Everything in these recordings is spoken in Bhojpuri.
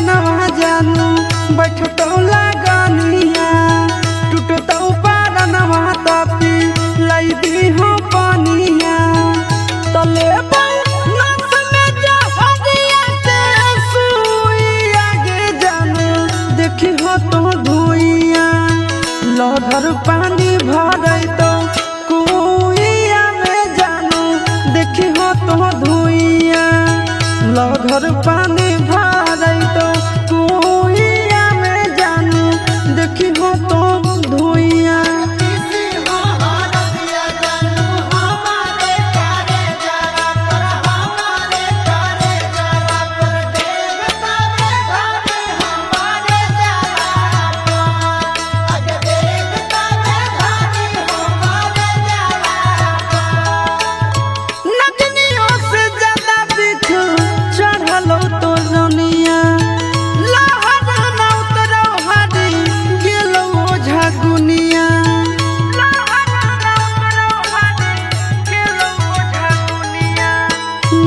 सजनवा जानू बैठतो लगनिया टूटतो पारनवा तपी लाई दी हो पानिया तले नस में जहरिया ते सुई आगे जानू देखी हो तो धुइया लहर पानी भरै तो कुइया में जानू देखी हो तो धुइया लहर पानी भरै तो कुइया में जानू देखी हो तो धुइया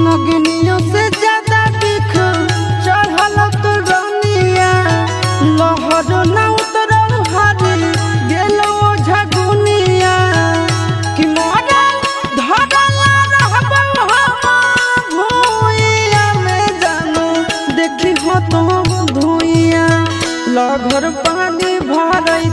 नगनियों से ज्यादा दिख चढ़ल तो रनिया लहर न उतरल हरी गेलो झगुनिया कि मोरा धरल रहबो हम भुइया में जानू देखी हो तो धुइया लहर पानी भरै